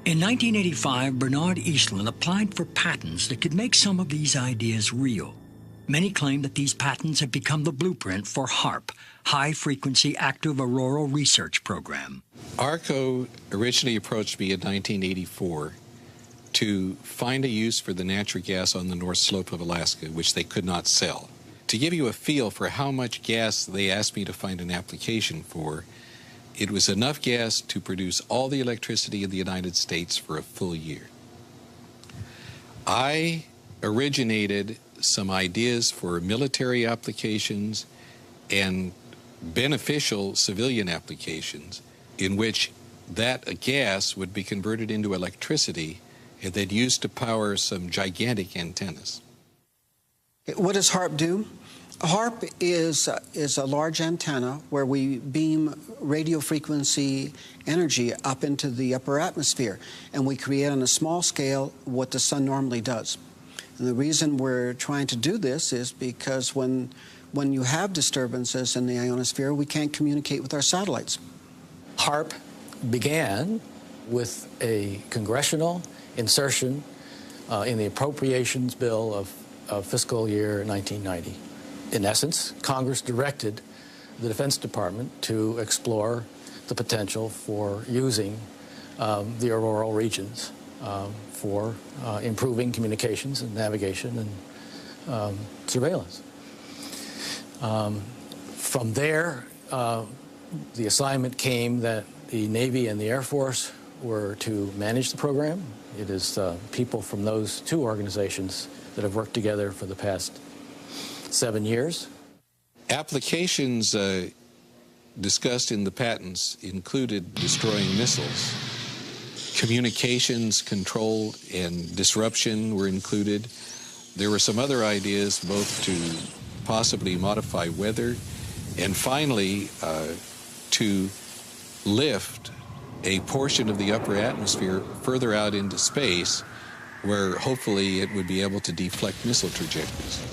In 1985, Bernard Eastland applied for patents that could make some of these ideas real. Many claim that these patents have become the blueprint for HAARP, High Frequency Active Auroral Research Program. ARCO originally approached me in 1984 to find a use for the natural gas on the North Slope of Alaska, which they could not sell. To give you a feel for how much gas they asked me to find an application for, it was enough gas to produce all the electricity in the United States for a full year. I originated some ideas for military applications and beneficial civilian applications in which that gas would be converted into electricity and then used to power some gigantic antennas. What does HAARP do? HAARP is a large antenna where we beam radio frequency energy up into the upper atmosphere, and we create on a small scale what the sun normally does. And the reason we're trying to do this is because when you have disturbances in the ionosphere, we can't communicate with our satellites. HAARP began with a congressional insertion in the appropriations bill of fiscal year 1990. In essence, Congress directed the Defense Department to explore the potential for using the auroral regions for improving communications and navigation and surveillance. From there, the assignment came that the Navy and the Air Force were to manage the program. It is people from those two organizations that have worked together for the past 7 years. Applications discussed in the patents included destroying missiles. Communications control and disruption were included. There were some other ideas both to possibly modify weather and finally to lift a portion of the upper atmosphere further out into space where hopefully it would be able to deflect missile trajectories.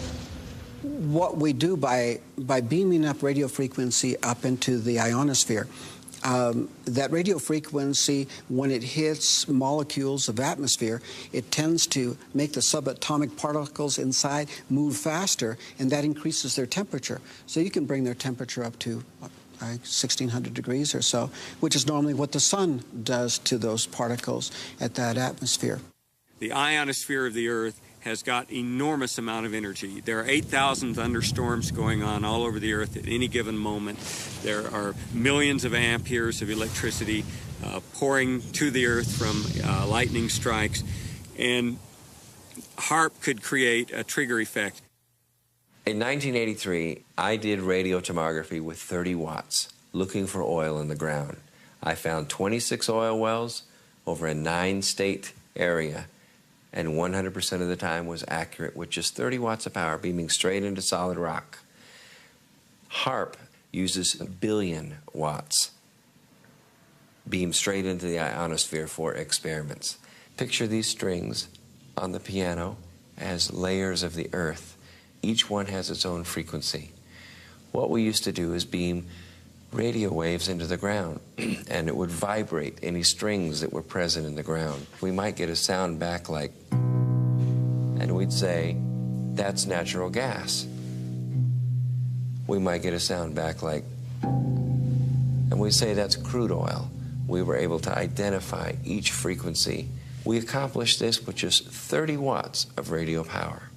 What we do by beaming up radio frequency up into the ionosphere, that radio frequency, when it hits molecules of atmosphere, it tends to make the subatomic particles inside move faster, and that increases their temperature. So you can bring their temperature up to 1,600 degrees or so, which is normally what the sun does to those particles at that atmosphere. The ionosphere of the Earth has got enormous amount of energy. There are 8,000 thunderstorms going on all over the Earth at any given moment. There are millions of amperes of electricity pouring to the Earth from lightning strikes, and HAARP could create a trigger effect. In 1983, I did radio tomography with 30 watts, looking for oil in the ground. I found 26 oil wells over a 9-state area, and 100% of the time was accurate with just 30 watts of power beaming straight into solid rock. HAARP uses 1 billion watts beamed straight into the ionosphere for experiments. Picture these strings on the piano as layers of the Earth. Each one has its own frequency. What we used to do is beam radio waves into the ground, and it would vibrate any strings that were present in the ground. We might get a sound back like, and we'd say, that's natural gas. We might get a sound back like, and we'd say, that's crude oil. We were able to identify each frequency. We accomplished this with just 30 watts of radio power.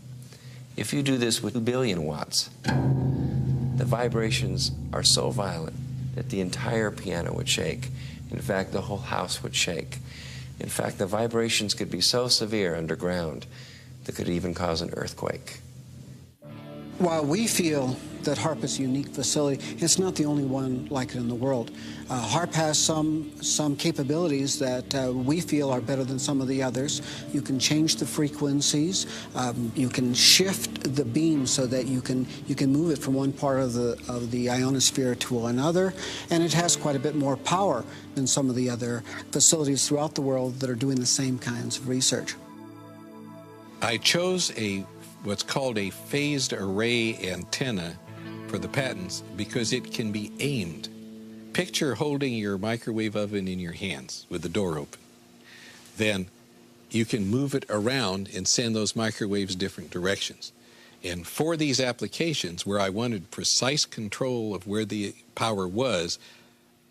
If you do this with 2 billion watts, the vibrations are so violent that the entire piano would shake. In fact, the whole house would shake. In fact, the vibrations could be so severe underground that could even cause an earthquake. While we feel that HAARP is a unique facility, it's not the only one like it in the world. HAARP has some capabilities that we feel are better than some of the others. You can change the frequencies. You can shift the beam so that you can move it from one part of the ionosphere to another, and it has quite a bit more power than some of the other facilities throughout the world that are doing the same kinds of research. I chose what's called a phased array antenna for the patents because it can be aimed. Picture holding your microwave oven in your hands with the door open. then you can move it around and send those microwaves different directions. And for these applications where I wanted precise control of where the power was,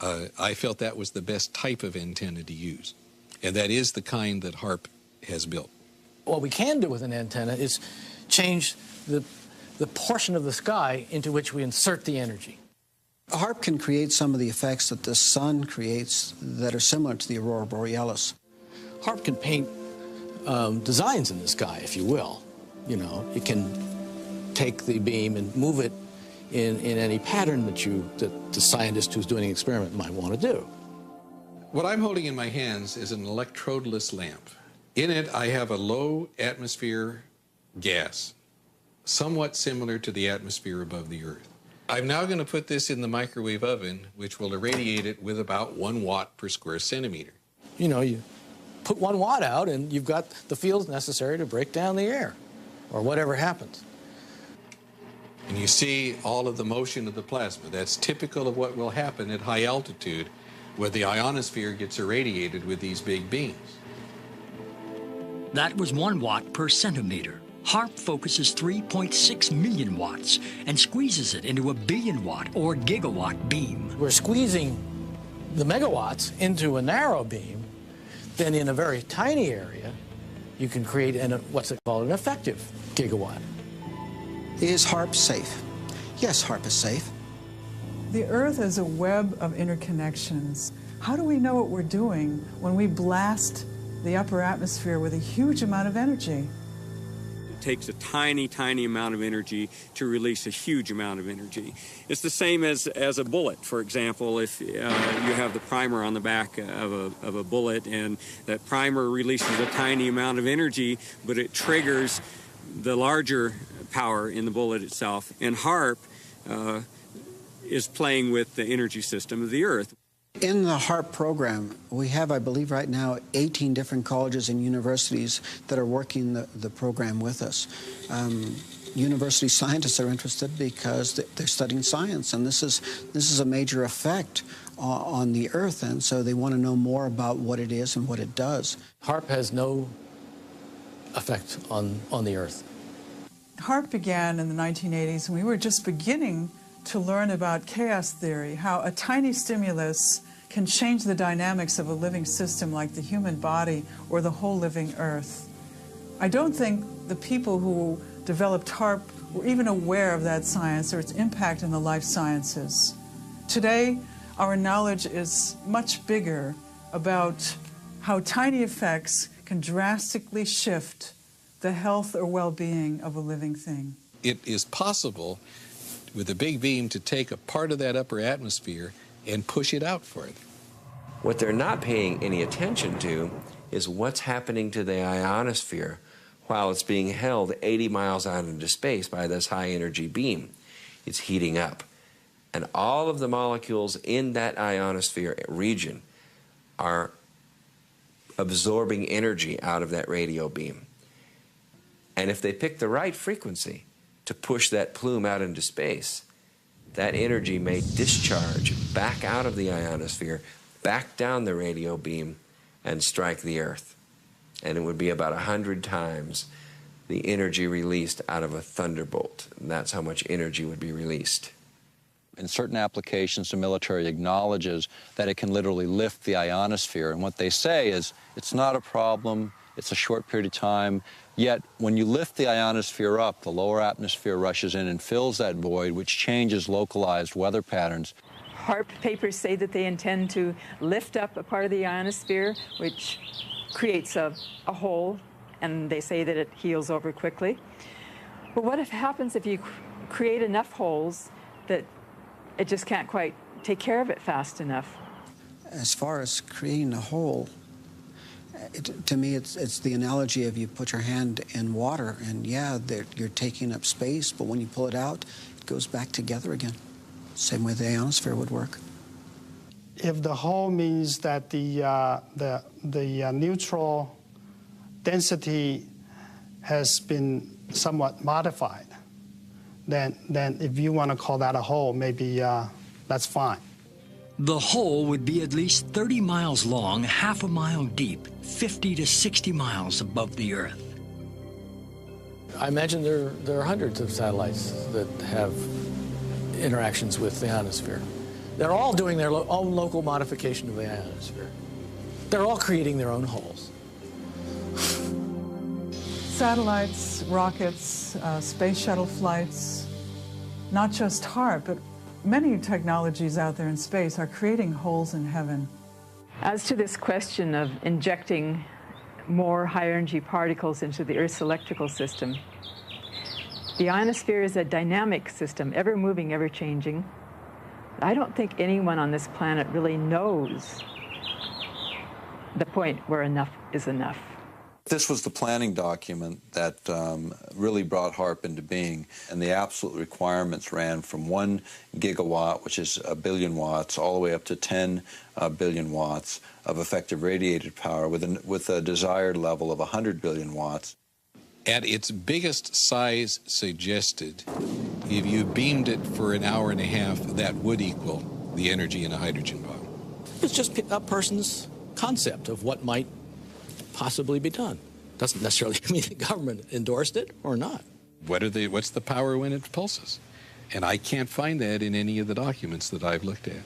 I felt that was the best type of antenna to use. And that is the kind that HARP has built. What we can do with an antenna is change the portion of the sky into which we insert the energy. HARP can create some of the effects that the sun creates that are similar to the aurora borealis. HARP can paint designs in the sky, if you will. You know, it can take the beam and move it in any pattern that the scientist who's doing the experiment might want to do. What I'm holding in my hands is an electrodeless lamp. In it, I have a low atmosphere gas, somewhat similar to the atmosphere above the Earth. I'm now going to put this in the microwave oven, which will irradiate it with about 1 watt per square centimeter. You know, you put 1 watt out and you've got the fields necessary to break down the air, or whatever happens. And you see all of the motion of the plasma. That's typical of what will happen at high altitude where the ionosphere gets irradiated with these big beams. That was 1 watt per centimeter. HARP focuses 3.6 million watts and squeezes it into a billion-watt or gigawatt beam. We're squeezing the megawatts into a narrow beam. Then in a very tiny area, you can create what's called an effective gigawatt. Is HARP safe? Yes, HARP is safe. The Earth is a web of interconnections. How do we know what we're doing when we blast the upper atmosphere with a huge amount of energy? It takes a tiny, tiny amount of energy to release a huge amount of energy. It's the same as a bullet, for example. If you have the primer on the back of a bullet, and that primer releases a tiny amount of energy, but it triggers the larger power in the bullet itself. And HARP is playing with the energy system of the Earth. In the HARP program, we have, I believe right now, 18 different colleges and universities that are working the program with us. University scientists are interested because they're studying science, and this is a major effect on the Earth, and so they want to know more about what it is and what it does. HARP has no effect on the Earth. HARP began in the 1980s, and we were just beginning to learn about chaos theory, how a tiny stimulus can change the dynamics of a living system like the human body or the whole living Earth. I don't think the people who developed HARP were even aware of that science or its impact in the life sciences. Today, our knowledge is much bigger about how tiny effects can drastically shift the health or well-being of a living thing. It is possible with a big beam to take a part of that upper atmosphere and push it out further. What they're not paying any attention to is what's happening to the ionosphere while it's being held 80 miles out into space by this high-energy beam. It's heating up. And all of the molecules in that ionosphere region are absorbing energy out of that radio beam. And if they pick the right frequency to push that plume out into space, that energy may discharge back out of the ionosphere, back down the radio beam, and strike the Earth. And it would be about 100 times the energy released out of a thunderbolt. And that's how much energy would be released. In certain applications, the military acknowledges that it can literally lift the ionosphere. And what they say is, it's not a problem, it's a short period of time. Yet, when you lift the ionosphere up, the lower atmosphere rushes in and fills that void, which changes localized weather patterns. HARP papers say that they intend to lift up a part of the ionosphere, which creates a hole, and they say that it heals over quickly. But what happens if you create enough holes that it just can't quite take care of it fast enough? As far as creating a hole, to me, it's the analogy of you put your hand in water, and yeah, you're taking up space, but when you pull it out, it goes back together again. Same way the ionosphere would work. If the hole means that the neutral density has been somewhat modified, then if you want to call that a hole, maybe that's fine. The hole would be at least 30 miles long, half a mile deep, 50 to 60 miles above the Earth. I imagine there are hundreds of satellites that have interactions with the ionosphere. They're all doing their own local modification of the ionosphere. They're all creating their own holes. Satellites, rockets, space shuttle flights, not just HAARP, but many technologies out there in space are creating holes in heaven. As to this question of injecting more high-energy particles into the Earth's electrical system, the ionosphere is a dynamic system, ever moving, ever changing. I don't think anyone on this planet really knows the point where enough is enough. This was the planning document that really brought HAARP into being, and the absolute requirements ran from 1 gigawatt, which is 1 billion watts, all the way up to 10 billion watts of effective radiated power with a desired level of 100 billion watts. At its biggest size suggested, if you beamed it for an hour and a half, that would equal the energy in a hydrogen bomb. It's just a person's concept of what might possibly be done. Doesn't necessarily mean the government endorsed it or not. What's the power when it pulses? And I can't find that in any of the documents that I've looked at.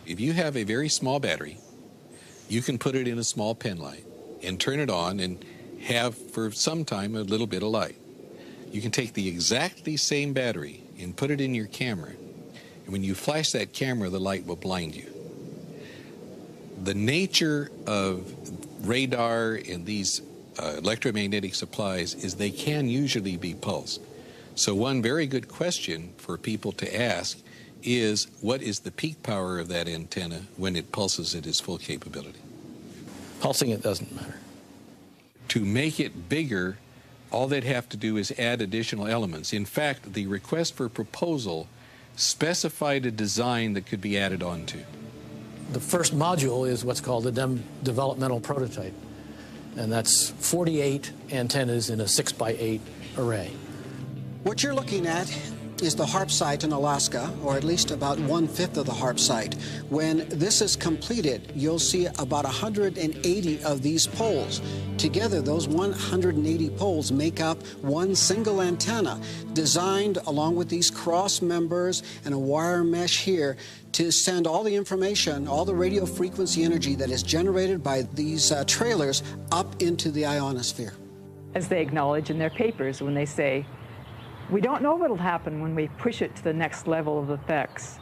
If you have a very small battery, you can put it in a small pen light and turn it on and have for some time a little bit of light. You can take the exactly same battery and put it in your camera, and when you flash that camera, the light will blind you. The nature of radar and these electromagnetic supplies is they can usually be pulsed. So one very good question for people to ask is, what is the peak power of that antenna when it pulses at its full capability? Pulsing it doesn't matter. To make it bigger, all they'd have to do is add additional elements. In fact, the request for proposal specified a design that could be added onto. The first module is what's called a developmental prototype, and that's 48 antennas in a 6x8 array. What you're looking at is the HAARP site in Alaska, or at least about 1/5 of the HAARP site. When this is completed, you'll see about 180 of these poles. Together, those 180 poles make up one single antenna, designed along with these cross members and a wire mesh here to send all the information, all the radio frequency energy that is generated by these trailers up into the ionosphere. As they acknowledge in their papers when they say, we don't know what will happen when we push it to the next level of effects.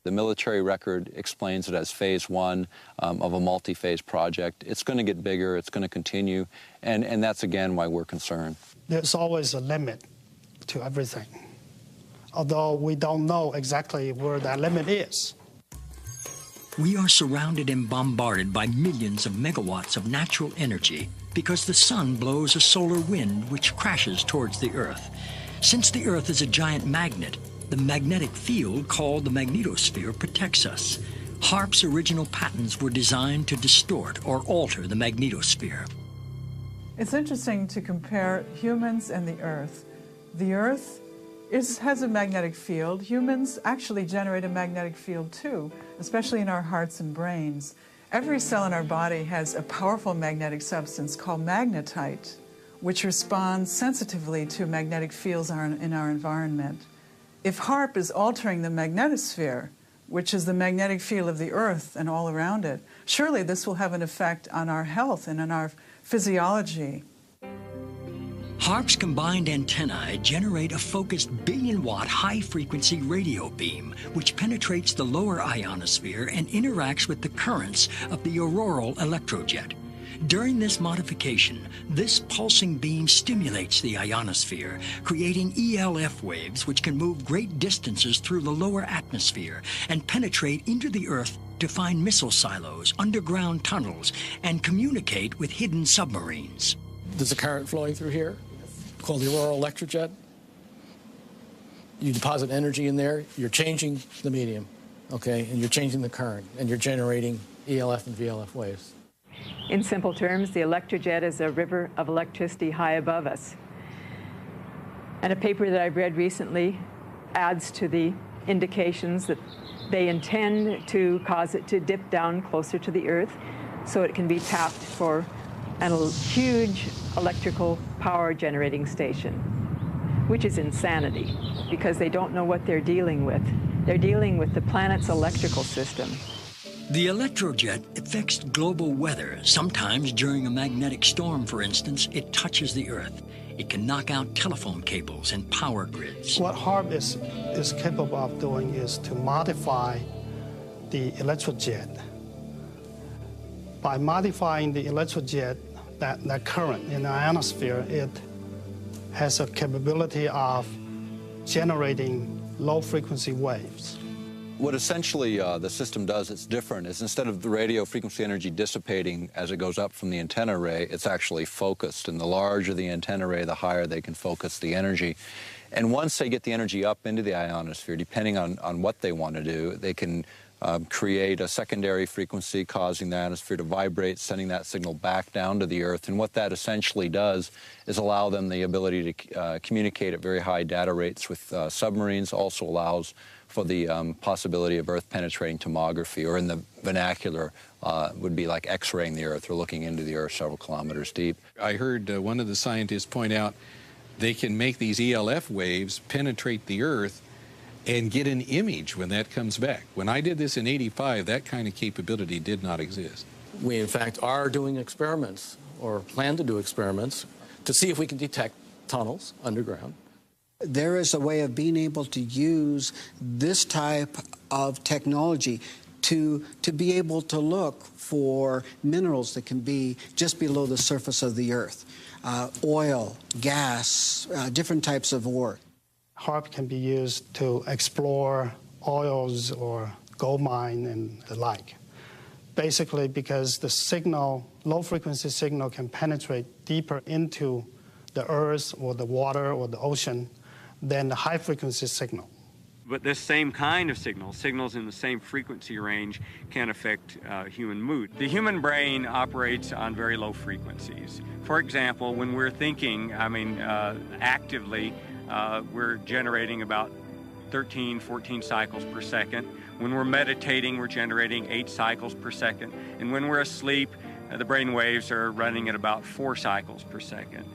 The military record explains it as phase 1 of a multi-phase project. It's going to get bigger, it's going to continue, and that's again why we're concerned. There's always a limit to everything, although we don't know exactly where that limit is. We are surrounded and bombarded by millions of megawatts of natural energy because the sun blows a solar wind which crashes towards the Earth. Since the Earth is a giant magnet, the magnetic field called the magnetosphere protects us. HAARP's original patents were designed to distort or alter the magnetosphere. It's interesting to compare humans and the Earth. The Earth has a magnetic field. Humans actually generate a magnetic field too, especially in our hearts and brains. Every cell in our body has a powerful magnetic substance called magnetite, which responds sensitively to magnetic fields in our environment. If HAARP is altering the magnetosphere, which is the magnetic field of the Earth and all around it, surely this will have an effect on our health and on our physiology. HAARP's combined antennae generate a focused billion-watt high-frequency radio beam, which penetrates the lower ionosphere and interacts with the currents of the auroral electrojet. During this modification, this pulsing beam stimulates the ionosphere, creating ELF waves which can move great distances through the lower atmosphere and penetrate into the Earth to find missile silos, underground tunnels, and communicate with hidden submarines. There's a current flowing through here called the auroral electrojet. You deposit energy in there, you're changing the medium, okay, and you're changing the current, and you're generating ELF and VLF waves. In simple terms, the electrojet is a river of electricity high above us. And a paper that I've read recently adds to the indications that they intend to cause it to dip down closer to the Earth so it can be tapped for a huge electrical power generating station, which is insanity because they don't know what they're dealing with. They're dealing with the planet's electrical system. The electrojet affects global weather. Sometimes during a magnetic storm, for instance, it touches the Earth. It can knock out telephone cables and power grids. What HARP is capable of doing is to modify the electrojet. By modifying the electrojet, that current in the ionosphere, it has a capability of generating low-frequency waves. What essentially the system does that's different is instead of the radio frequency energy dissipating as it goes up from the antenna array, it's actually focused. And the larger the antenna array, the higher they can focus the energy. And once they get the energy up into the ionosphere, depending on what they want to do, they can create a secondary frequency causing the ionosphere to vibrate, sending that signal back down to the Earth. And what that essentially does is allow them the ability to communicate at very high data rates with submarines, also allows for the possibility of Earth-penetrating tomography, or in the vernacular, would be like X-raying the Earth or looking into the Earth several kilometers deep. I heard one of the scientists point out they can make these ELF waves penetrate the Earth and get an image when that comes back. When I did this in '85, that kind of capability did not exist. We, in fact, are doing experiments, or plan to do experiments, to see if we can detect tunnels underground. There is a way of being able to use this type of technology to be able to look for minerals that can be just below the surface of the Earth. Oil, gas, different types of ore. HARP can be used to explore oils or gold mine and the like. Basically because the signal, low-frequency signal, can penetrate deeper into the Earth or the water or the ocean than the high-frequency signal. But this same kind of signals in the same frequency range, can affect human mood. The human brain operates on very low frequencies. For example, when we're thinking, actively, we're generating about 13, 14 cycles per second. When we're meditating, we're generating 8 cycles per second. And when we're asleep, the brain waves are running at about 4 cycles per second.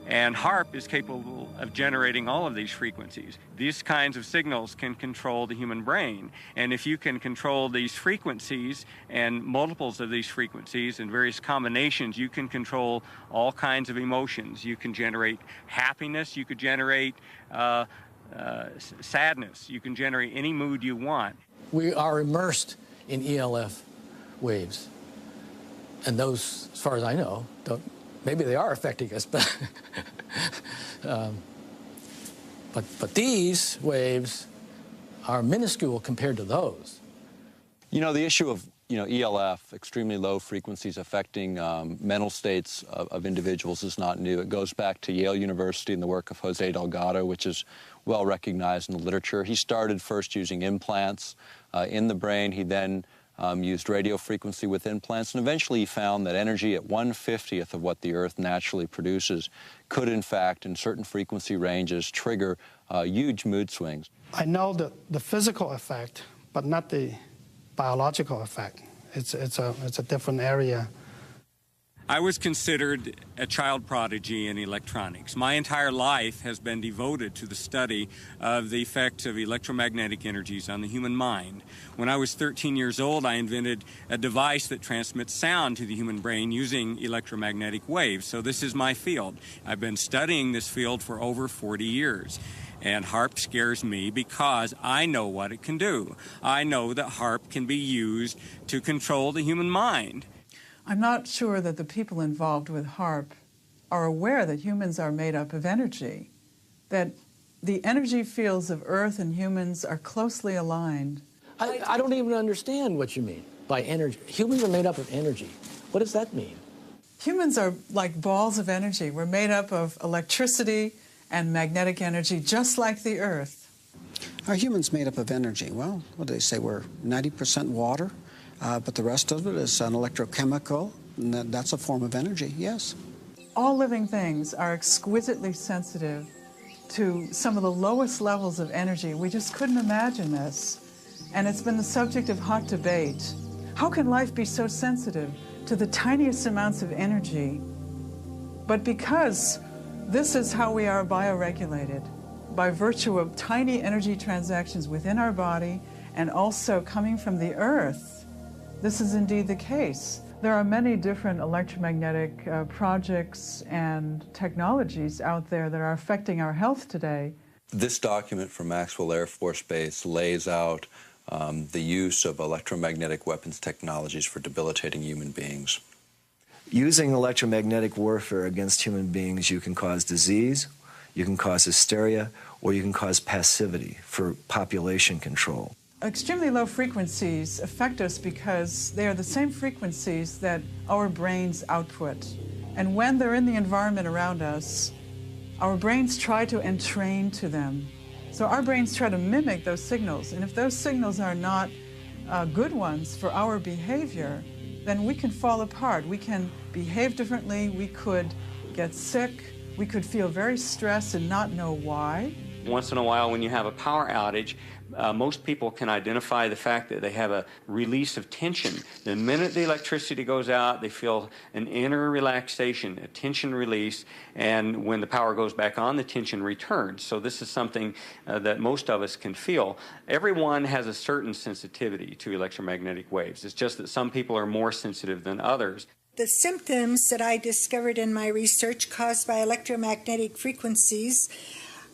And HARP is capable of generating all of these frequencies. These kinds of signals can control the human brain. And if you can control these frequencies and multiples of these frequencies and various combinations, you can control all kinds of emotions. You can generate happiness, you could generate sadness, you can generate any mood you want. We are immersed in ELF waves. And those, as far as I know, maybe they are affecting us, but but these waves are minuscule compared to those. You know, the issue of ELF, extremely low frequencies affecting mental states of individuals, is not new. It goes back to Yale University and the work of Jose Delgado, which is well recognized in the literature. He started first using implants in the brain. He then used radio frequency with implants, and eventually he found that energy at 1/50th of what the Earth naturally produces could, in fact, in certain frequency ranges, trigger huge mood swings. I know the physical effect, but not the biological effect. It's a different area. I was considered a child prodigy in electronics. My entire life has been devoted to the study of the effects of electromagnetic energies on the human mind. When I was 13 years old, I invented a device that transmits sound to the human brain using electromagnetic waves. So this is my field. I've been studying this field for over 40 years. And HARP scares me because I know what it can do. I know that HARP can be used to control the human mind. I'm not sure that the people involved with HARP are aware that humans are made up of energy, that the energy fields of Earth and humans are closely aligned. I don't even understand what you mean by energy. Humans are made up of energy. What does that mean? Humans are like balls of energy. We're made up of electricity and magnetic energy, just like the Earth. Are humans made up of energy? Well, what do they say? We're 90% water. But the rest of it is an electrochemical, and that's a form of energy, yes. All living things are exquisitely sensitive to some of the lowest levels of energy. We just couldn't imagine this. And it's been the subject of hot debate. How can life be so sensitive to the tiniest amounts of energy? But because this is how we are bioregulated, by virtue of tiny energy transactions within our body and also coming from the earth, this is indeed the case. There are many different electromagnetic projects and technologies out there that are affecting our health today. This document from Maxwell Air Force Base lays out the use of electromagnetic weapons technologies for debilitating human beings. Using electromagnetic warfare against human beings, you can cause disease, you can cause hysteria, or you can cause passivity for population control. Extremely low frequencies affect us because they are the same frequencies that our brains output. And when they're in the environment around us, our brains try to entrain to them. So our brains try to mimic those signals. And if those signals are not good ones for our behavior, then we can fall apart. We can behave differently. We could get sick. We could feel very stressed and not know why. Once in a while, when you have a power outage, most people can identify the fact that they have a release of tension. The minute the electricity goes out, they feel an inner relaxation, a tension release, and when the power goes back on, the tension returns. So this is something that most of us can feel. Everyone has a certain sensitivity to electromagnetic waves. It's just that some people are more sensitive than others. The symptoms that I discovered in my research caused by electromagnetic frequencies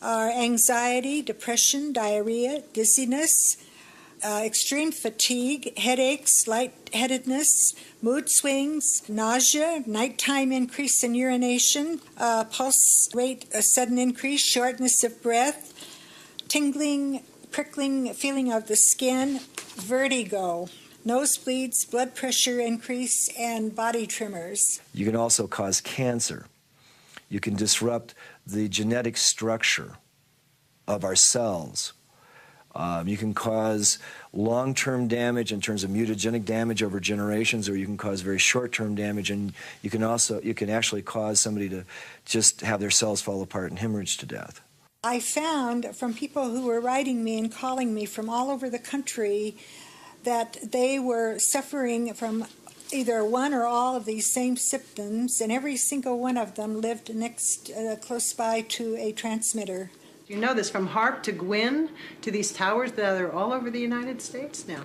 are anxiety, depression, diarrhea, dizziness, extreme fatigue, headaches, lightheadedness, mood swings, nausea, nighttime increase in urination, pulse rate, a sudden increase, shortness of breath, tingling, prickling feeling of the skin, vertigo, nosebleeds, blood pressure increase, and body tremors. You can also cause cancer. You can disrupt the genetic structure of our cells. You can cause long-term damage in terms of mutagenic damage over generations, or you can cause very short-term damage, and you can actually cause somebody to just have their cells fall apart and hemorrhage to death. I found from people who were writing me and calling me from all over the country that they were suffering from either one or all of these same symptoms, and every single one of them lived close by to a transmitter. You know this from HARP to GWIN to these towers that are all over the United States now.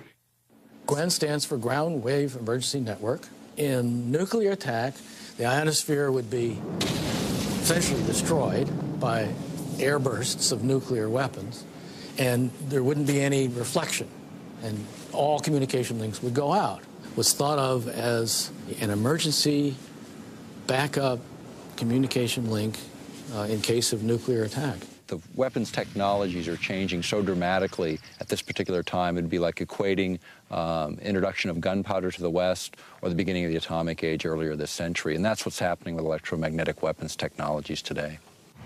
GWIN stands for Ground Wave Emergency Network. In nuclear attack, the ionosphere would be essentially destroyed by air bursts of nuclear weapons, and there wouldn't be any reflection, and all communication links would go out. Was thought of as an emergency backup communication link in case of nuclear attack. The weapons technologies are changing so dramatically at this particular time. It'd be like equating introduction of gunpowder to the West or the beginning of the atomic age earlier this century. And that's what's happening with electromagnetic weapons technologies today.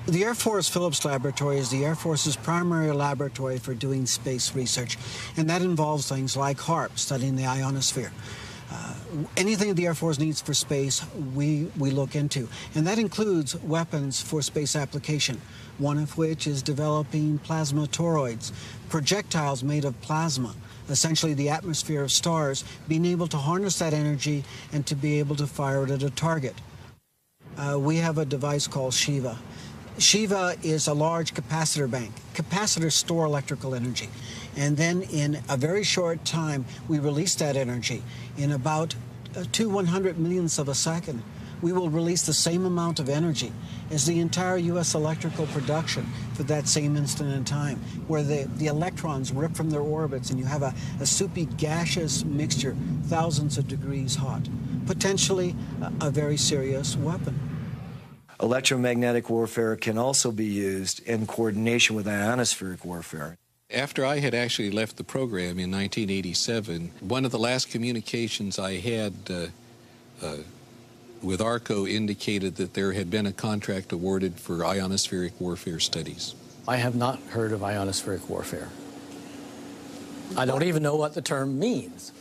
The Air Force Phillips Laboratory is the Air Force's primary laboratory for doing space research, and that involves things like HARP, studying the ionosphere. Anything the Air Force needs for space, we look into, and that includes weapons for space application, one of which is developing plasma toroids, projectiles made of plasma, essentially the atmosphere of stars, being able to harness that energy and to be able to fire it at a target. We have a device called Shiva. Shiva is a large capacitor bank. Capacitors store electrical energy. And then in a very short time, we release that energy. In about 100 millionths of a second, we will release the same amount of energy as the entire U.S. electrical production for that same instant in time, where the electrons rip from their orbits and you have a soupy gaseous mixture, thousands of degrees hot. Potentially a very serious weapon. Electromagnetic warfare can also be used in coordination with ionospheric warfare. After I had actually left the program in 1987, one of the last communications I had with ARCO indicated that there had been a contract awarded for ionospheric warfare studies. I have not heard of ionospheric warfare. I don't even know what the term means.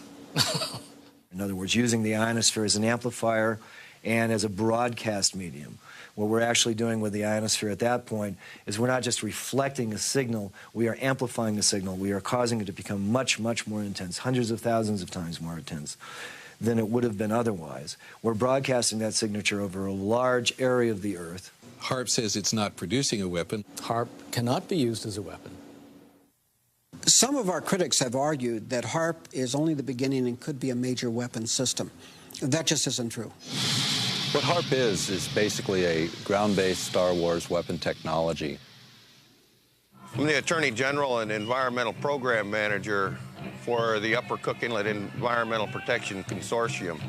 In other words, using the ionosphere as an amplifier and as a broadcast medium. What we're actually doing with the ionosphere at that point is we're not just reflecting a signal, we are amplifying the signal. We are causing it to become much, much more intense, hundreds of thousands of times more intense than it would have been otherwise. We're broadcasting that signature over a large area of the Earth. HAARP says it's not producing a weapon. HAARP cannot be used as a weapon. Some of our critics have argued that HAARP is only the beginning and could be a major weapons system. That just isn't true. What HAARP is basically a ground-based Star Wars weapon technology. I'm the Attorney General and Environmental Program Manager for the Upper Cook Inlet Environmental Protection Consortium.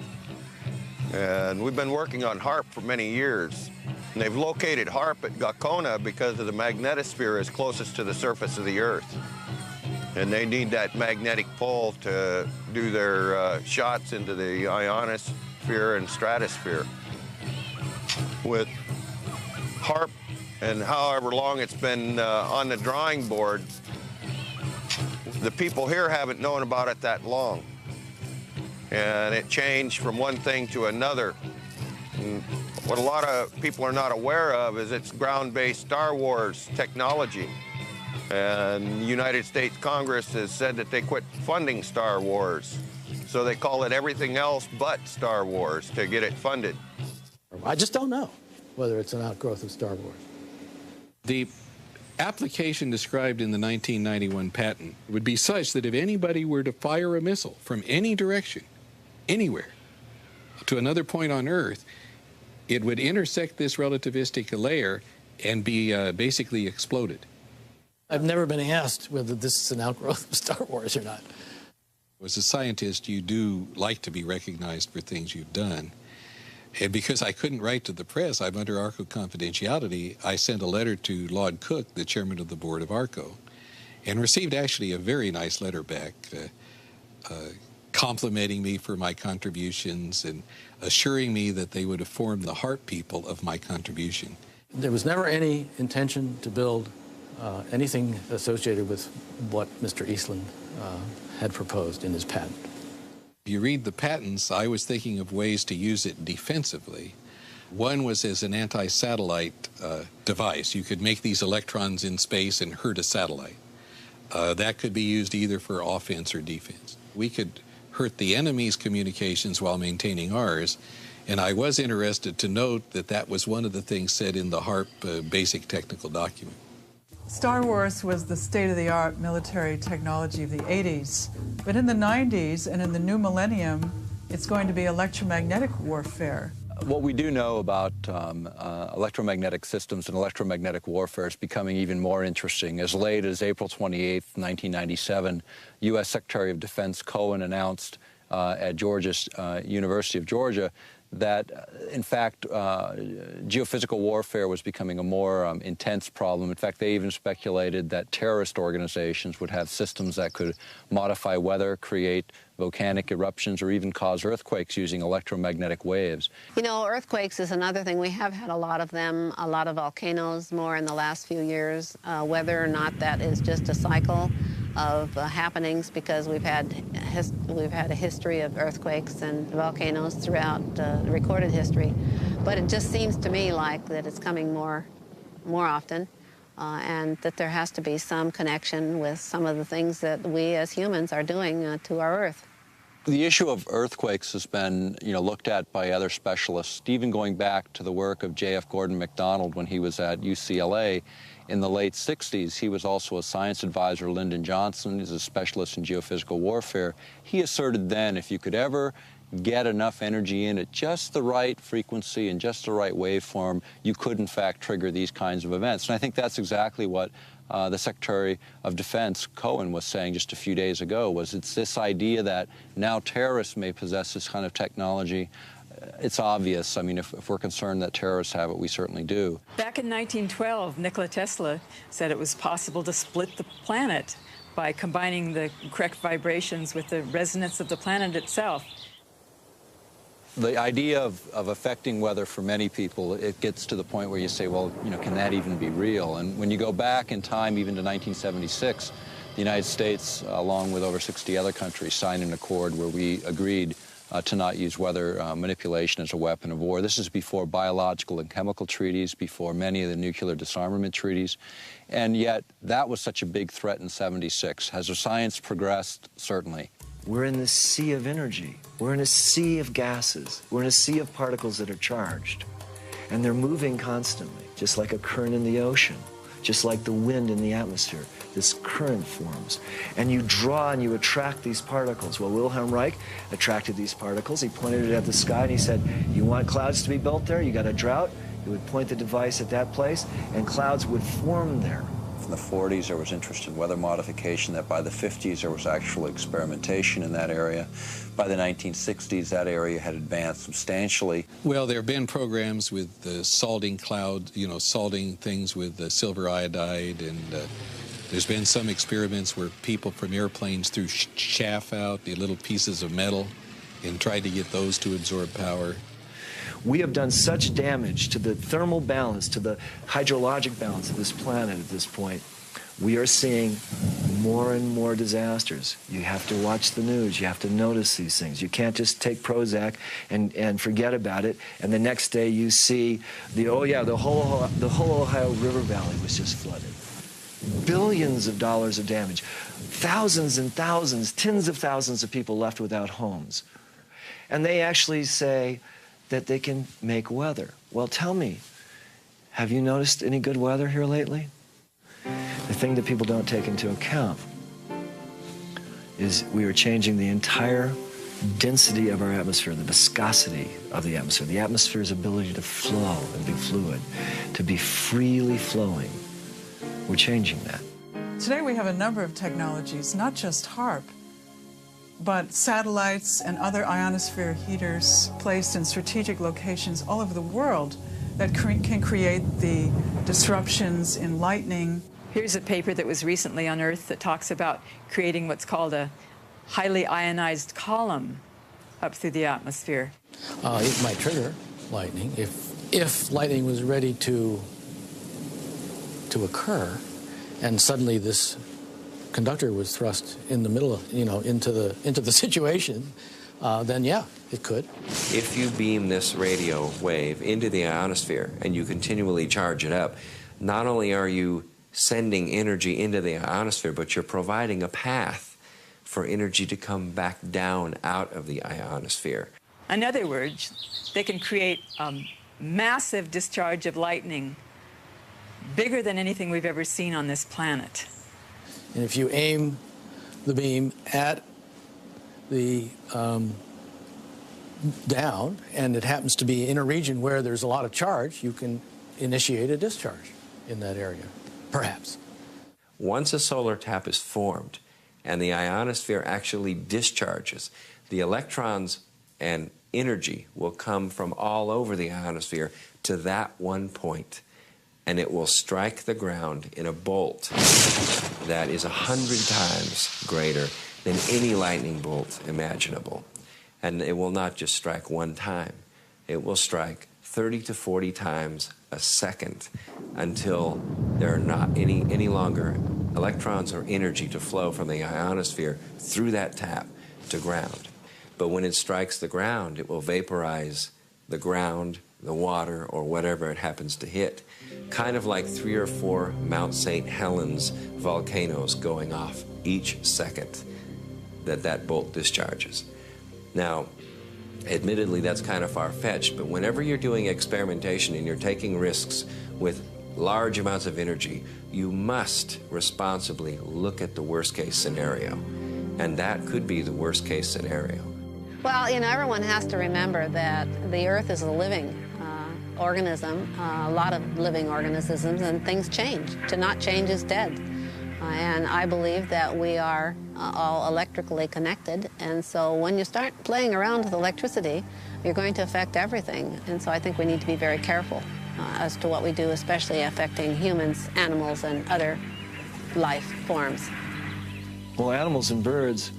And we've been working on HAARP for many years. And they've located HAARP at Gakona because of the magnetosphere is closest to the surface of the Earth. And they need that magnetic pole to do their shots into the ionosphere and stratosphere. With HAARP and however long it's been on the drawing board, the people here haven't known about it that long. And it changed from one thing to another. And what a lot of people are not aware of is it's ground-based Star Wars technology. And the United States Congress has said that they quit funding Star Wars. So they call it everything else but Star Wars to get it funded. I just don't know whether it's an outgrowth of Star Wars. The application described in the 1991 patent would be such that if anybody were to fire a missile from any direction, anywhere, to another point on Earth, it would intersect this relativistic layer and be basically exploded. I've never been asked whether this is an outgrowth of Star Wars or not. As a scientist, you do like to be recognized for things you've done. And because I couldn't write to the press, I'm under ARCO confidentiality, I sent a letter to Lord Cook, the chairman of the board of ARCO, and received actually a very nice letter back complimenting me for my contributions and assuring me that they would inform the HAARP people of my contribution. There was never any intention to build anything associated with what Mr. Eastland had proposed in his patent. If you read the patents, I was thinking of ways to use it defensively. One was as an anti-satellite device. You could make these electrons in space and hurt a satellite. That could be used either for offense or defense. We could hurt the enemy's communications while maintaining ours, and I was interested to note that that was one of the things said in the HAARP basic technical document. Star Wars was the state-of-the-art military technology of the 80s, but in the 90s and in the new millennium, it's going to be electromagnetic warfare. What we do know about electromagnetic systems and electromagnetic warfare is becoming even more interesting. As late as April 28, 1997, U.S. Secretary of Defense Cohen announced at University of Georgia that, in fact, geophysical warfare was becoming a more intense problem. In fact, they even speculated that terrorist organizations would have systems that could modify weather, create volcanic eruptions, or even cause earthquakes using electromagnetic waves. You know, earthquakes is another thing. We have had a lot of them, a lot of volcanoes more in the last few years. Whether or not that is just a cycle of happenings, because we've had a history of earthquakes and volcanoes throughout recorded history, but it just seems to me like that it's coming more often, and that there has to be some connection with some of the things that we as humans are doing to our Earth. The issue of earthquakes has been, looked at by other specialists, even going back to the work of J.F. Gordon MacDonald when he was at UCLA. In the late 60s, he was also a science advisor. Lyndon Johnson is a specialist in geophysical warfare. He asserted then if you could ever get enough energy in at just the right frequency and just the right waveform, you could, in fact, trigger these kinds of events. And I think that's exactly what the Secretary of Defense, Cohen, was saying just a few days ago, was it's this idea that now terrorists may possess this kind of technology. It's obvious. I mean, if we're concerned that terrorists have it, we certainly do. Back in 1912, Nikola Tesla said it was possible to split the planet by combining the correct vibrations with the resonance of the planet itself. The idea of affecting weather for many people, it gets to the point where you say, well, can that even be real? And when you go back in time, even to 1976, the United States, along with over 60 other countries, signed an accord where we agreed to not use weather manipulation as a weapon of war. This is before biological and chemical treaties, before many of the nuclear disarmament treaties. And yet, that was such a big threat in '76. Has the science progressed? Certainly. We're in this sea of energy. We're in a sea of gases. We're in a sea of particles that are charged. And they're moving constantly, just like a current in the ocean, just like the wind in the atmosphere. This current forms. And you draw and you attract these particles. Well, Wilhelm Reich attracted these particles. He pointed it at the sky and he said, you want clouds to be built there? You got a drought? He would point the device at that place and clouds would form there. In the 40s, there was interest in weather modification. That by the 50s, there was actual experimentation in that area. By the 1960s, that area had advanced substantially. Well, there have been programs with salting clouds, you know, salting things with silver iodide, and there's been some experiments where people from airplanes threw chaff out, the little pieces of metal, and tried to get those to absorb power. We have done such damage to the thermal balance, to the hydrologic balance of this planet at this point. We are seeing more and more disasters. You have to watch the news. You have to notice these things. You can't just take Prozac and forget about it, and the next day you see the whole Ohio River Valley was just flooded. Billions of dollars of damage. Thousands and thousands, tens of thousands of people left without homes. And they actually say that they can make weather. Well, tell me, have you noticed any good weather here lately? The thing that people don't take into account is we are changing the entire density of our atmosphere, the viscosity of the atmosphere's ability to flow and be fluid, to be freely flowing. We're changing that. Today we have a number of technologies, not just HAARP, but satellites and other ionosphere heaters placed in strategic locations all over the world that can create the disruptions in lightning. Here's a paper that was recently unearthed that talks about creating what's called a highly ionized column up through the atmosphere. It might trigger lightning if lightning was ready to occur, and suddenly this conductor was thrust in the middle of, into the situation, then yeah, it could. If you beam this radio wave into the ionosphere and you continually charge it up, not only are you sending energy into the ionosphere, but you're providing a path for energy to come back down out of the ionosphere. In other words, they can create a massive discharge of lightning, bigger than anything we've ever seen on this planet. And if you aim the beam at the down, and it happens to be in a region where there's a lot of charge, you can initiate a discharge in that area, perhaps. Once a solar tap is formed and the ionosphere actually discharges, the electrons and energy will come from all over the ionosphere to that one point, and it will strike the ground in a bolt that is 100 times greater than any lightning bolt imaginable. And it will not just strike one time. It will strike 30 to 40 times a second until there are not any longer electrons or energy to flow from the ionosphere through that tap to ground. But when it strikes the ground, it will vaporize the ground, the water, or whatever it happens to hit. Kind of like 3 or 4 Mount St. Helens volcanoes going off each second that bolt discharges. Now, admittedly, that's kind of far-fetched, but whenever you're doing experimentation and you're taking risks with large amounts of energy, you must responsibly look at the worst-case scenario. And that could be the worst-case scenario. Well, everyone has to remember that the Earth is a living organism, a lot of living organisms, and things change. To not change is dead. And I believe that we are all electrically connected, and so when you start playing around with electricity, you're going to affect everything. And so I think we need to be very careful as to what we do, especially affecting humans, animals, and other life forms. Well, animals and birds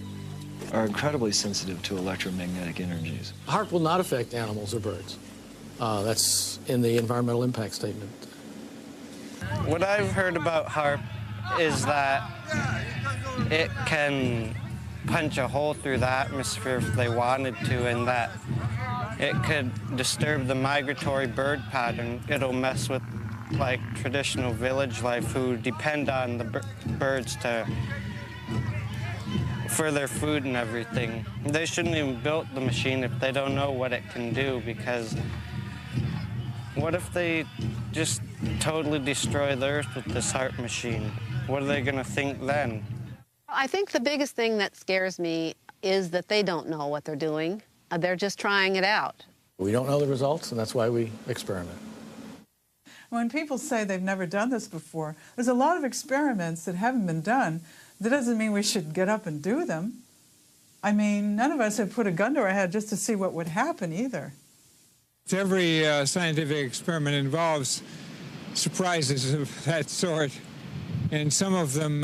are incredibly sensitive to electromagnetic energies. HAARP will not affect animals or birds. That's in the environmental impact statement. What I've heard about HAARP is that it can punch a hole through the atmosphere if they wanted to, and that it could disturb the migratory bird pattern. It'll mess with like traditional village life who depend on the birds for their food and everything. They shouldn't even build the machine if they don't know what it can do, because what if they just totally destroy the Earth with this HARP machine? What are they going to think then? I think the biggest thing that scares me is that they don't know what they're doing. They're just trying it out. We don't know the results, and that's why we experiment. When people say they've never done this before, there's a lot of experiments that haven't been done. That doesn't mean we should get up and do them. I mean, none of us have put a gun to our head just to see what would happen either. Every scientific experiment involves surprises of that sort, and some of them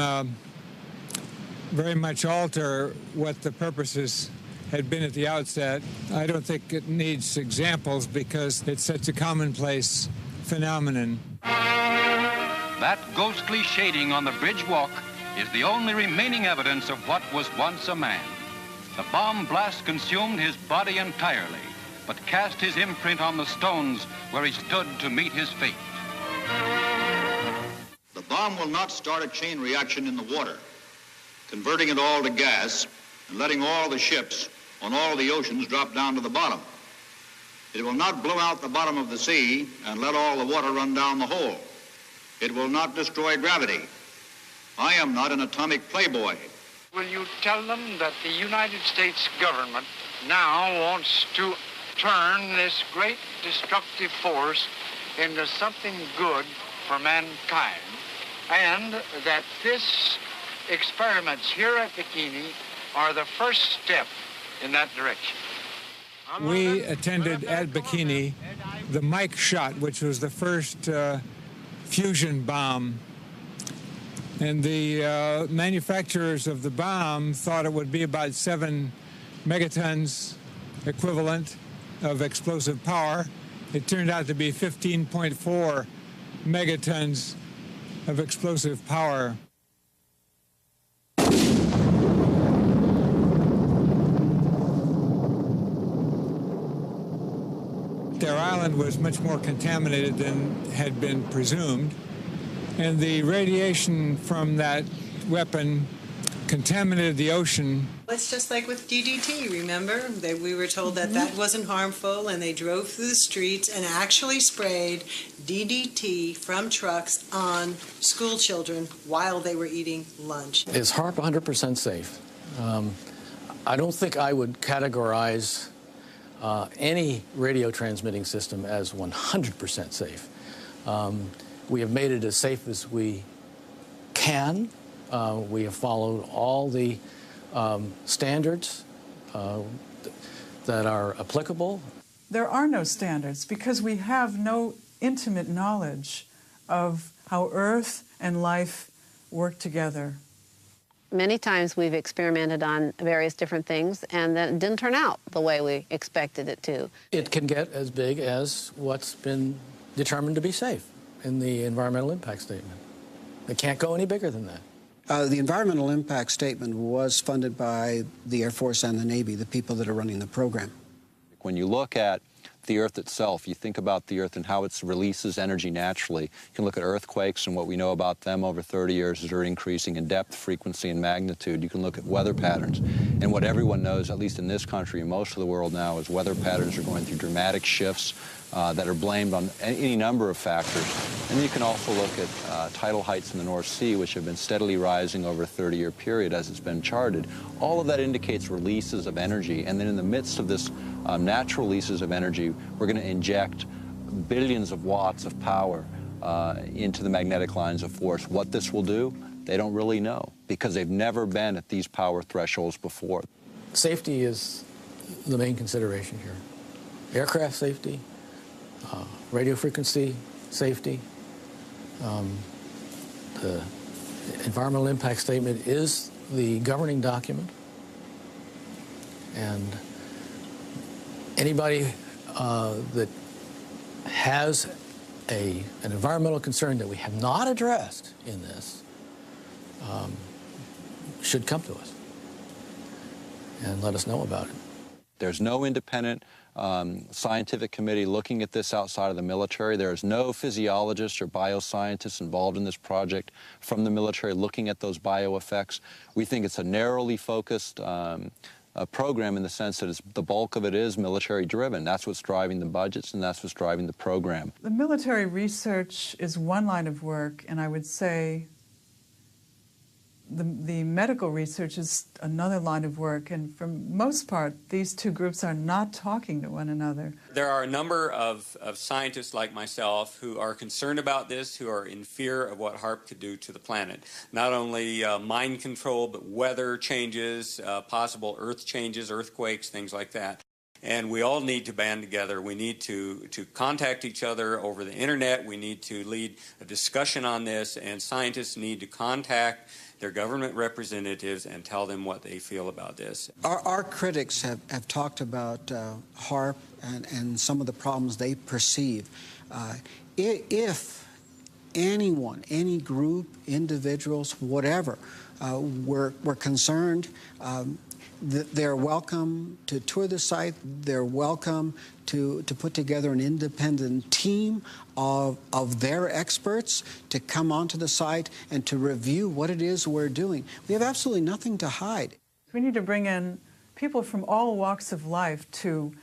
very much alter what the purposes had been at the outset. I don't think it needs examples because it's such a commonplace phenomenon. That ghostly shading on the bridge walk is the only remaining evidence of what was once a man. The bomb blast consumed his body entirely, but cast his imprint on the stones where he stood to meet his fate. The bomb will not start a chain reaction in the water, converting it all to gas and letting all the ships on all the oceans drop down to the bottom. It will not blow out the bottom of the sea and let all the water run down the hole. It will not destroy gravity. I am not an atomic playboy. Will you tell them that the United States government now wants to turn this great destructive force into something good for mankind, and that this experiments here at Bikini are the first step in that direction? We attended at Bikini the Mike shot, which was the first fusion bomb. And the manufacturers of the bomb thought it would be about 7 megatons equivalent of explosive power. It turned out to be 15.4 megatons of explosive power. Their island was much more contaminated than had been presumed, and the radiation from that weapon contaminated the ocean. It's just like with DDT, remember? We were told that that wasn't harmful, and they drove through the streets and actually sprayed DDT from trucks on school children while they were eating lunch. Is HARP 100% safe? I don't think I would categorize any radio transmitting system as 100% safe. We have made it as safe as we can. We have followed all the standards that are applicable. There are no standards because we have no intimate knowledge of how Earth and life work together. Many times we've experimented on various different things, and then it didn't turn out the way we expected it to. It can get as big as what's been determined to be safe in the environmental impact statement. It can't go any bigger than that. The environmental impact statement was funded by the Air Force and the Navy, the people that are running the program. When you look at the Earth itself, you think about the Earth and how it releases energy naturally. You can look at earthquakes, and what we know about them over 30 years is they're increasing in depth, frequency, and magnitude. You can look at weather patterns. And what everyone knows, at least in this country and most of the world now, is weather patterns are going through dramatic shifts that are blamed on any number of factors. And you can also look at tidal heights in the North Sea, which have been steadily rising over a 30-year period as it's been charted. All of that indicates releases of energy. And then in the midst of this natural releases of energy, we're going to inject billions of watts of power into the magnetic lines of force. What this will do, they don't really know because they've never been at these power thresholds before. Safety is the main consideration here. Aircraft safety, radio frequency safety. The environmental impact statement is the governing document, and anybody that has an environmental concern that we have not addressed in this should come to us. and let us know about it. There's no independent scientific committee looking at this outside of the military. There is no physiologists or bioscientists involved in this project from the military looking at those bioeffects. We think it's a narrowly focused program in the sense that the bulk of it is military-driven. That's what's driving the budgets, and that's what's driving the program. The military research is one line of work, and I would say the medical research is another line of work, and for most part, these two groups are not talking to one another. There are a number of scientists like myself who are concerned about this, who are in fear of what HAARP could do to the planet. Not only mind control, but weather changes, possible earth changes, earthquakes, things like that. And we all need to band together. We need to contact each other over the internet. We need to lead a discussion on this, and scientists need to contact their government representatives and tell them what they feel about this. Our critics have talked about HAARP and some of the problems they perceive. If anyone, any group, individuals, whatever, were concerned, they're welcome to tour the site. They're welcome to put together an independent team of their experts to come onto the site and to review what it is we're doing. We have absolutely nothing to hide. We need to bring in people from all walks of life to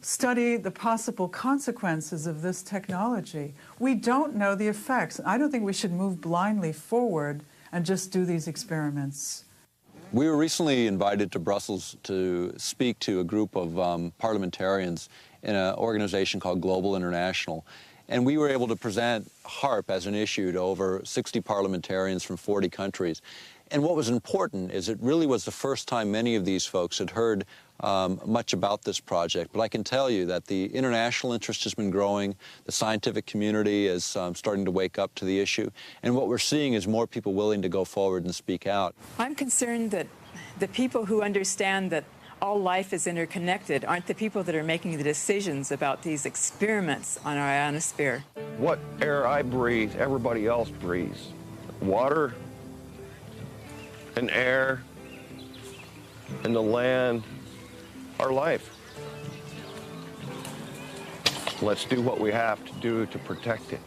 study the possible consequences of this technology. We don't know the effects. I don't think we should move blindly forward and just do these experiments. We were recently invited to Brussels to speak to a group of parliamentarians in an organization called Global International. And we were able to present HAARP as an issue to over 60 parliamentarians from 40 countries. And what was important is it really was the first time many of these folks had heard much about this project. But I can tell you that the international interest has been growing. The scientific community is starting to wake up to the issue. And what we're seeing is more people willing to go forward and speak out. I'm concerned that the people who understand that all life is interconnected aren't the people that are making the decisions about these experiments on our ionosphere. What air I breathe, everybody else breathes. Water and air and the land, our life. Let's do what we have to do to protect it.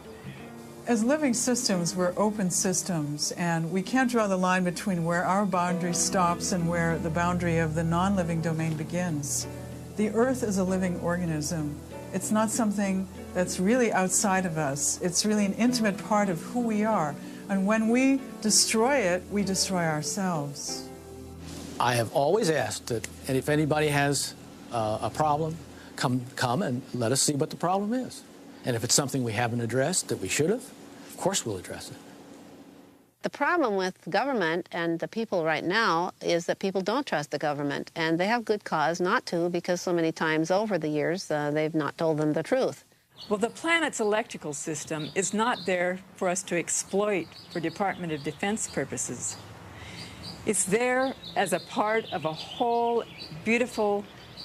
As living systems, we're open systems, and we can't draw the line between where our boundary stops and where the boundary of the non-living domain begins. The Earth is a living organism. It's not something that's really outside of us. It's really an intimate part of who we are. And when we destroy it, we destroy ourselves. I have always asked that if anybody has a problem, come and let us see what the problem is. And if it's something we haven't addressed that we should have, of course we'll address it. The problem with government and the people right now is that people don't trust the government, and they have good cause not to, because so many times over the years they've not told them the truth. Well, the planet's electrical system is not there for us to exploit for Department of Defense purposes. It's there as a part of a whole beautiful,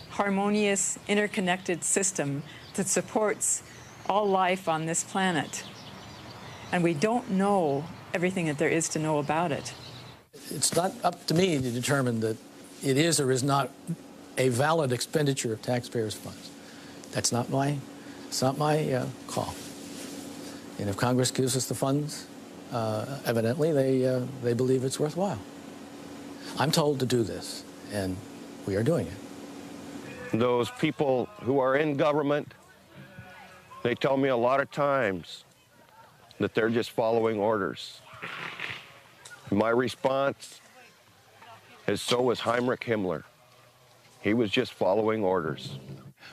harmonious, interconnected system that supports all life on this planet. And we don't know everything that there is to know about it. It's not up to me to determine that it is or is not a valid expenditure of taxpayers' funds. That's not my call. And if Congress gives us the funds, evidently they believe it's worthwhile. I'm told to do this, and we are doing it. Those people who are in government, they tell me a lot of times that they're just following orders. My response is, so was Heinrich Himmler. He was just following orders.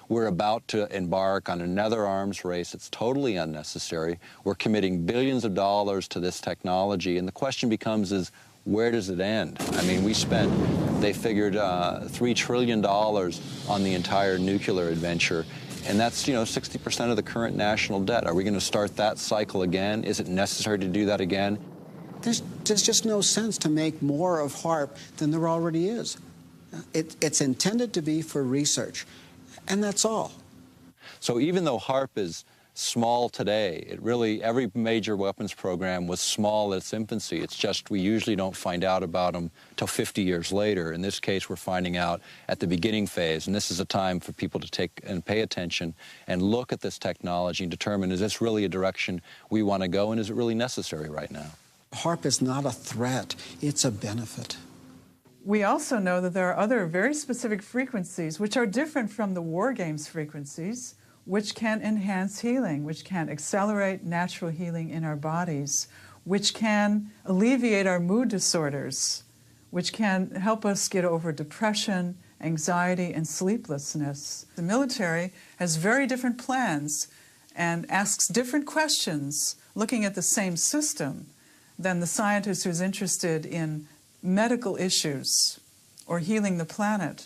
We're about to embark on another arms race. It's totally unnecessary. We're committing billions of dollars to this technology, and the question becomes is, where does it end? I mean, they figured $3 trillion on the entire nuclear adventure. And that's, 60% of the current national debt. Are we going to start that cycle again? Is it necessary to do that again? There's just no sense to make more of HAARP than there already is. It's intended to be for research, and that's all. So even though HAARP is small today. It really, every major weapons program was small at its infancy. It's just we usually don't find out about them till 50 years later. In this case, we're finding out at the beginning phase, and this is a time for people to take and pay attention and look at this technology and determine, is this really a direction we want to go, and is it really necessary right now? HAARP is not a threat, it's a benefit. We also know that there are other very specific frequencies which are different from the war games frequencies, which can enhance healing, which can accelerate natural healing in our bodies, which can alleviate our mood disorders, which can help us get over depression, anxiety, and sleeplessness. The military has very different plans and asks different questions looking at the same system than the scientist who's interested in medical issues or healing the planet.